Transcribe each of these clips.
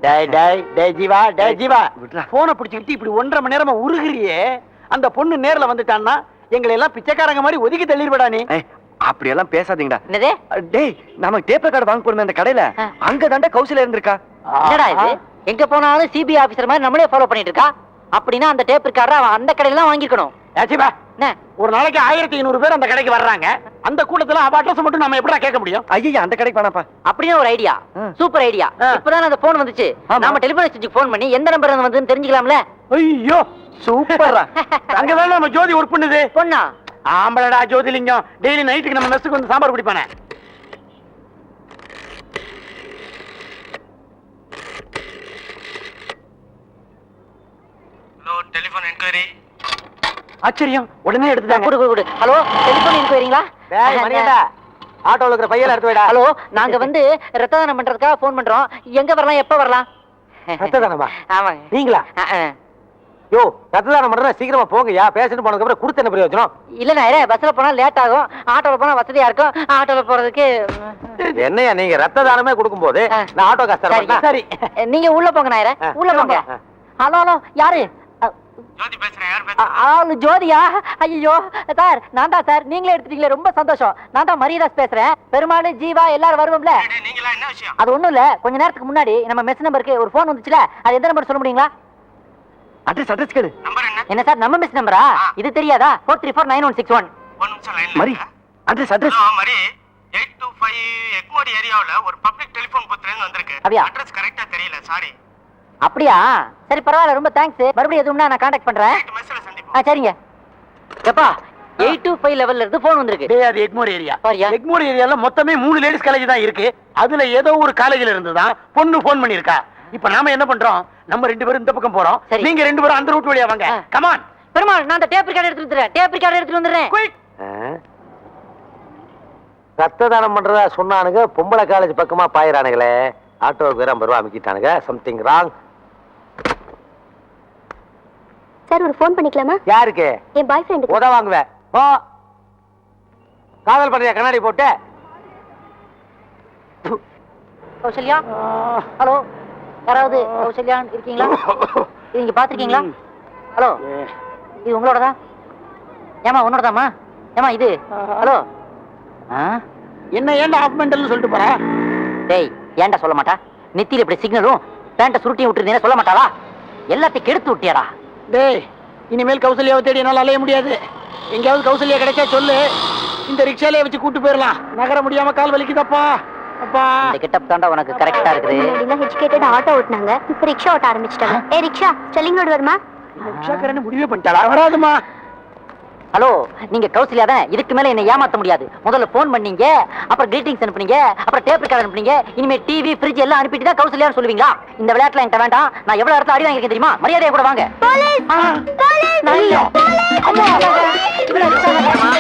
டேய் டேய் டேய் ஜீவா, டேய் ஜீவா, போனை பிடிச்சிக்கிட்டு இப்படி 1.5 மணி நேரமா உருகிறியே. அந்த பொண்ணு நேர்ல வந்துட்டான்னா எங்களை எல்லாம் பிச்சைக்காரங்க மாதிரி ஒதுக்கி தள்ளிடுடா நீ. அப்படி எல்லாம் பேசாதீங்கடா. என்னது? டேய், நம்ம டேப் கார்டு வாங்க போறோம் அந்த கடையில. அங்க தாண்டா கௌசல்யா இருந்திருக்கா. என்னடா இது? எங்க போனாலும் சிபிஐ ஆபீசர் மாதிரி நம்மளே ஃபாலோ பண்ணிட்டு இருக்கா. அப்படின்னா அந்த டேப் கார்டை அவன் அந்த கடையில தான் வாங்கிக்கணும். ஜீவா, ஒரு நாளைக்கு 1500 பேர் அந்த கடைக்கு வர்றாங்க. அந்த கூட்டத்துல அவ அட்ரஸ் மட்டும் நம்ம எப்படிடா கேட்க முடியும்? ஐயா, அந்த கடைக்கு வேணாப்பா. அப்படியே ஒரு ஐடியா, சூப்பர் ஐடியா. இப்பதான் அந்த போன் வந்துச்சு. நாம டெலிபோன் எக்ஸ்சேஞ்சுக்கு போன் பண்ணி எந்த நம்பர் வந்துன்னு தெரிஞ்சுக்கலாம்ல. ஐயோ சூப்பரா. அங்கதான் நம்ம ஜோதி ஒர்க் பண்ணுது. பொண்ணா? ஆம்பளடா ஜோதிலிங்கம். டெய்லி நைட்டுக்கு நம்ம மெஸ்ஸுக்கு வந்து சாம்பார் குடிப்பானே. Hello, telephone enquiry. ஆச்சரியம், உடனே எடுத்துட்டாங்க. குடு குடு குடு. ஹலோ, டெலிபோன் என்கொயரிங்களா? டேய் மணியண்டா, ஆட்டோல இருக்கிற பையல எடுத்து வைடா. ஹலோ, நாங்க வந்து ரத்த தானம் பண்றதுக்காக போன் பண்றோம். எங்க வரலாம், எப்ப வரலாம்? ரத்த தானமா? ஆமாங்க. நீங்களா? யோ, ரத்த தானம் பண்றதா சீக்கிரமா போங்கயா. பேசிட்டு போனதுக்கு அப்புறம் கொடுத்த என்ன பிரயோஜனம்? இல்ல நாயரே, பஸ்ல போனா லேட் ஆகும், ஆட்டோல போனா வசதியா இருக்கும். ஆட்டோல போறதுக்கு என்னையா நீங்க ரத்த தானமே கொடுக்கும் போது நான் ஆட்டோ காசு தரேன். சரி, நீங்க உள்ள போங்க நாயரே, உள்ள போங்க. ஹலோ ஹலோ, யாரு? ஜோதி பேசுறேன். யார் பேசுறீங்க? ஜோதியா? ஐயோ சார், நான் தான் சார். நீங்களே எடுத்துட்டீங்களே, ரொம்ப சந்தோஷம். நான் தான் மரியதாஸ் பேசுறேன். பெருமாள், ஜீவா எல்லாரும் வருவோம்ல. நீங்களா? என்ன விஷயம்? அது ஒண்ணும் இல்ல, கொஞ்ச நேரத்துக்கு முன்னாடி நம்ம மெஸ் நம்பருக்கு ஒரு போன் வந்துச்சுல, அது எந்த நம்பர் சொல்ல முடியுங்களா? அட்ரஸ் கேளு. நம்பர் என்ன? என்ன சார், நம்ம மெஸ் நம்பரா? இது தெரியாதா? 434961. ஒரு நிமிஷம் லைன்ல மரி, அட்ரஸ். ஹலோ மரி, 825 எக்மோடி ஏரியாவுல ஒரு பப்ளிக் டெலிபோன் பூத்ல இருந்து வந்திருக்கு. அப்படியா? அட்ரஸ் கரெக்ட்டா தெரியல, சாரி. அப்படியா? சரி பரவாயில்ல, ரொம்ப தேங்க்ஸ். மறுபடியும் எதுவும்னா நான் கான்டாக்ட் பண்றேன். மெஸ்ல சந்திப்போம். சரிங்க. எப்பா 825 லெவல்ல இருந்து போன் வந்திருக்கு. டேய், அது எக்மோர் ஏரியா. பாரியா? எக்மோர் ஏரியால மொத்தமே 3 லேடிஸ் காலேஜ் தான் இருக்கு. அதுல ஏதோ ஒரு காலேஜ்ல இருந்து தான் பொண்ணு போன் பண்ணிருக்கா. இப்ப நாம என்ன பண்றோம்? நம்ம 2 பேரும் இந்த பக்கம் போறோம், நீங்க 2 பேரும் அந்த ரூட் வழியா வாங்க. Come on. பெருமாள், நான் அந்த டேப் ரெக்கார்ட் எடுத்து வந்துறேன். டேப் ரெக்கார்ட் எடுத்து வந்துறேன். குயிக். ரத்த தானம் பண்றதா சொன்னானுங்க, பொம்பளை காலேஜ் பக்கமா பாயிரானுங்களே. ஆட்டோவுக்கு வேற 50 ரூபா அமைக்கிட்டானுங்க. Something wrong. சார், ஒரு ஃபோன் பண்ணிக்கலாமா? யாருக்கு? என் பாய் ஃப்ரெண்டுக்கு. உத வாங்குவேன். போ. காதல் பண்றியா கண்ணாடி போட்டு? கௌசல்யா? ஹலோ, யாராவது கௌசல்யா இருக்கீங்களா? இது நீங்க பாத்துருக்கீங்களா? ஹலோ, இது உங்களோடதா? ஏமா உன்னோடதாமா? ஏமா இது? ஹலோ. என்ன ஏன்டா ஆஃப் மெண்டல்னு சொல்லிட்டு போற? டேய், ஏன்டா சொல்ல மாட்டா? நெத்தியில இப்படி சிக்னலும் பேண்ட சுருட்டி விட்டுருந்தீங்க சொல்ல மாட்டாளா? எல்லாத்தையும் கெடுத்து விட்டியாடா. டேய், இனிமேல் கௌசல்யாவை தேடி என்னால அலைய முடியாது. எங்கேயாவது கௌசல்யா கிடைச்சா சொல்லு, இந்த ரிக்ஷாலே வச்சு கூட்டு போயிடலாம். நகர முடியாம கால் வலிக்குதப்பா. அப்பா, இந்த கெட்டப் தாண்டா உனக்கு கரெக்டா இருக்குது. முன்னாடி எஜுகேட்டட் ஆட்டோ ஓட்டுனாங்க, இப்ப ரிக்ஷா ஓட்ட ஆரம்பிச்சிட்டாங்க. ரிக்ஷா ஸ்டெல்லிங் ரோடு வருமா? ரிக்ஷாக்காரன்னு முடிவே பண்ணிட்டாளா? வராதுமா. ஹலோ, நீங்க கௌசல்யா தானே? இதுக்கு மேல என்ன ஏமாத்த முடியாது. முதல்ல போன் பண்ணீங்க, அப்புறம் கிரீட்டிங்ஸ் அனுப்புனீங்க, அப்புறம் டேப் ரெக்கார்ட் அனுப்புனீங்க. இனிமே டிவி, ஃப்ரிட்ஜ் எல்லாம் அனுப்பிட்டு தான் கௌசல்யான்னு சொல்லுவீங்களா? இந்த விளையாட்டுல என்கிட்ட வேண்டாம். நான் எவ்வளவு இடத்துல அடி வாங்கிருக்கேன் தெரியுமா? மரியாதையா கூட வாங்க.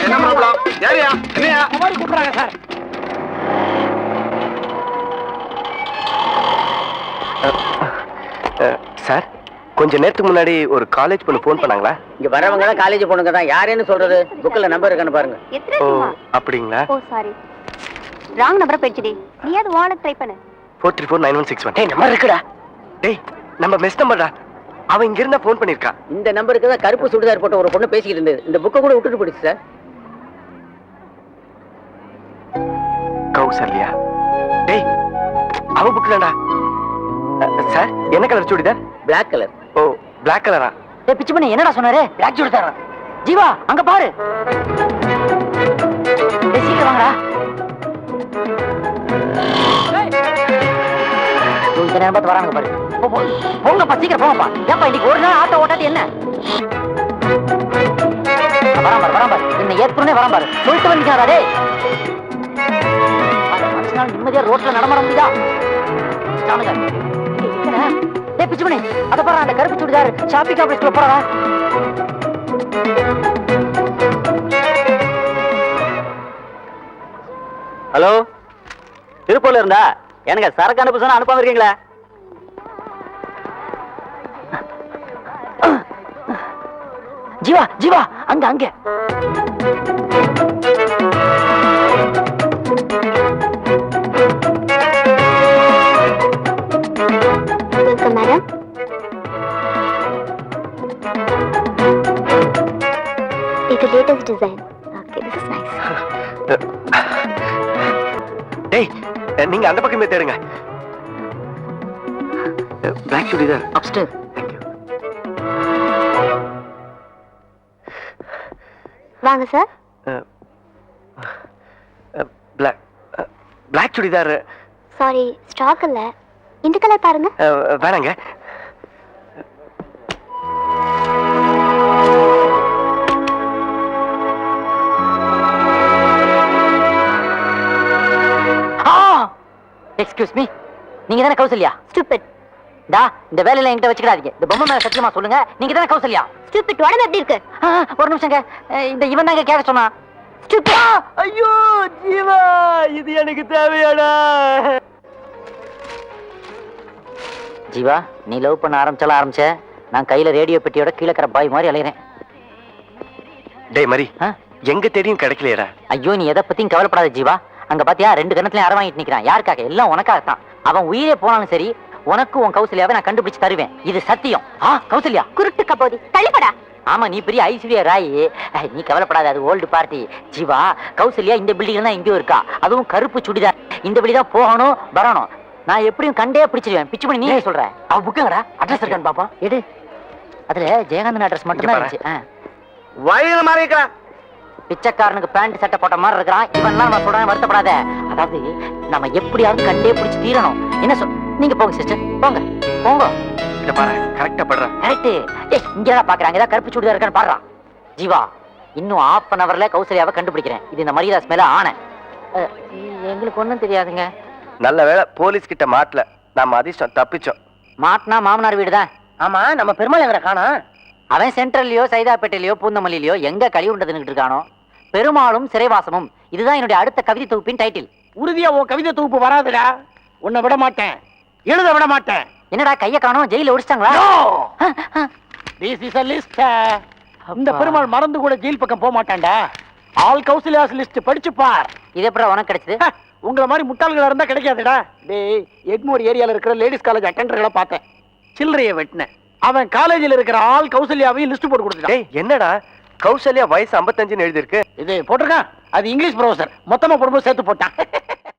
என்ன ப்ராப்ளம்? யாரியா? என்னையா? மாதிரி கூப்பிடுறாங்க சார். சார், கொஞ்ச நேரத்துக்கு முன்னாடி ஒரு காலேஜ் பொண்ணு போன் பண்ணாங்களா? இங்க வரவங்க தான் காலேஜ் பொண்ணுங்க தான். யாருன்னு சொல்றது? புக்ல நம்பர் இருக்கான்னு பாருங்க. ஓ, அப்படிங்களா? ஓ சாரி, ராங் நம்பரை போயிடுச்சுடி. நீயாவது வாலெட் ட்ரை பண்ணு. 439161. டேய், நம்பர் இருக்குடா. டேய், நம்ம மெஸ் நம்பர்டா. அவன் இங்க இருந்தா போன் பண்ணிருக்கா. இந்த நம்பருக்கு தான் கருப்பு சுடிதார் போட்ட ஒரு பொண்ணு பேசிக்கிட்டு இருந்தது. இந்த புக்கை கூட விட்டுட்டு போயிடுச்சு சார். கௌசல்யா. டேய், அவ புக் தான்டா. சார், என்ன colour churidar? Black colour. Oh, black கலரா? டேய் பிச்சு பண்ணி, என்னடா சொன்னாரு? பிளாக் சுடிதாரா? ஜீவா, அங்க பாரு. டேய் சீக்கிரம் வாங்கடா. இந்த நேரம் பார்த்து வராங்க பாரு. போங்கப்பா, சீக்கிரம் போங்கப்பா. ஏப்பா இன்னைக்கு ஒரு நாள் ஆட்டோ ஓட்டாட்டி என்ன? வரான் பாரு. என்ன ஏற்கனவே வரான் பாரு. சொல்லிட்டு வந்துட்டாரா? டேய், மனுஷனால நிம்மதியா ரோட்ல நடமாட முடியுதா? டேய் பிச்சு பண்ணி, அத பாரு, அந்த கருப்பு சுடிதார் ஷாப்பிங் காம்ப்ளெக்ஸ்ல போறா. ஹலோ, திருப்பூர்ல இருந்தா எனக்கு சரக்கு அனுப்ப சொன்னா அனுப்பாம இருக்கீங்களா? ஜீவா ஜீவா, அங்க latest design. Okay, this is nice. டேய், நீங்க அந்த பக்கமே தேடுங்க. பிளாக் சுடிதார் அப்ஸ்டர். வாங்க sir. Black churidar. Sorry, stock இல்ல. இந்த கலர் பாருங்க. வேணாங்க. எக்ஸ்கியூஸ் மீ, நீங்க தானே கௌசல்யா? ஸ்டூபிட். டா, இந்த வேலையில என்கிட்ட வச்சுக்காதீங்க. இந்த பொம்மை மேல சத்தியமா சொல்லுங்க, நீங்க தானே கௌசல்யா? ஸ்டூபிட், உடம்பு எப்படி இருக்கு? ஒரு நிமிஷங்க, இந்த இவன் தாங்க கேட்க சொன்னா. ஐயோ ஜீவா, இது எனக்கு தேவையாடா. ஜீவா, நீ லவ் பண்ண ஆரம்பிச்ச, நான் கையில ரேடியோ பெட்டியோட கீழே இருக்கிற பாய் மாதிரி அலையிறேன். டேய் மரி, எங்க தேடியும் கிடைக்கலையடா. ஐயோ, நீ எதை பத்தியும் கவலைப்படாத ஜீவா. அங்க பாத்தியா, 2 கணத்துலயும் அரை வாங்கிட்டு நிக்கிறான். யாருக்காக? எல்லாம் உனக்காகத்தான். அவன் உயிரே போனாலும் சரி, உனக்கு உன் கௌசல்யாவை நான் கண்டுபிடிச்சு தருவேன். இது சத்தியம். கௌசல்யா குருட்டு கபோதி, தள்ளிப்படா. ஆமா, நீ பெரிய ஐஸ்வர்யா ராய். நீ கவலைப்படாத, அது ஓல்டு பார்ட்டி. ஜீவா, கௌசல்யா இந்த பில்டிங் தான் எங்கேயும் இருக்கா. அதுவும் கருப்பு சுடிதார். இந்த பில்டிங் தான் போகணும் வரணும். நான் எப்படியும் கண்டே பிடிச்சிருவேன். பிச்சு பண்ணி நீ சொல்ற. அவ புக்கங்கடா, அட்ரஸ் இருக்கான்னு பாப்பா. எடு. அதுல ஜெயகாந்தன் அட்ரஸ் மட்டும் தான் இருந்துச்சு. வயல மாதிரி இருக்கா. பிச்சைக்காரனுக்கு பேண்ட் சட்டை போட்ட மாதிரி இருக்கிறான். இவன் நான் சொல்றேன், வருத்தப்படாத. அதாவது நம்ம எப்படியாவது கண்டே பிடிச்சு தீரணும். என்ன சொல்? நீங்க போங்க சிஸ்டர், போங்க போங்க. இத பாரு, கரெக்ட்டா பண்றா. கரெக்ட். இங்க தான் பாக்குறாங்க, ஏதாவது கருப்பு சுடிதார் இருக்கான்னு பாடுறான். ஜீவா, இன்னும் 1/2 hourல கௌசல்யாவை கண்டுபிடிக்கிறேன். இது இந்த மரியாதை மேல ஆன. எங்களுக்கு ஒண்ணும் தெரியாதுங்க. நல்ல வேளை போலீஸ் கிட்ட மாட்டல. நாம அதிர்ஷ்டம் தப்பிச்சோம். மாட்டினா மாமனார் வீடு தான். ஆமா, நம்ம பெருமாள் எங்கட காணோம். அவன் சென்ட்ரல்லையோ சைதாப்பேட்டையிலயோ பூந்தமல்லியிலயோ எங்க கழி உண்டதுன்னு இருக்கானோ. பெருமாளும் சிறைவாசமும், இதுதான் என்னுடைய அடுத்த கவிதை தொகுப்பின் டைட்டில். உறுதியா உன் கவிதை தொகுப்பு வராதுடா. உன்னை விட மாட்டேன், எழுத விட மாட்டேன். என்னடா கைய காணோம், ஜெயில ஒடிச்சிட்டாங்களா? This is a list. இந்த பெருமாள் மறந்து கூட ஜெயில் பக்கம் போக மாட்டான்டா. ஆல் கௌசல்யாஸ் லிஸ்ட் படிச்சு பார். இது எப்படி உனக்கு கிடைச்சது? உங்களை மாதிரி முட்டாள்களா இருந்தா கிடைக்காதுடா. டேய், எக்மோர் ஏரியால இருக்கிற லேடிஸ் காலேஜ் அட்டெண்டர்களை பார்த்தேன். சில்லறைய வெட்டினேன். அவன் காலேஜில் இருக்கிற ஆல் கௌசல்யாவையும் லிஸ்ட் போட்டு கொடுத்துட்டான். டேய், என்னடா கௌசல்யா வயசு 55ன்னு எழுதி இருக்கு. இது போட்டிருக்கான். அது இங்கிலீஷ் ப்ரொஃபசர் மொத்தமா போடும்போது சேர்த்து போட்டான்.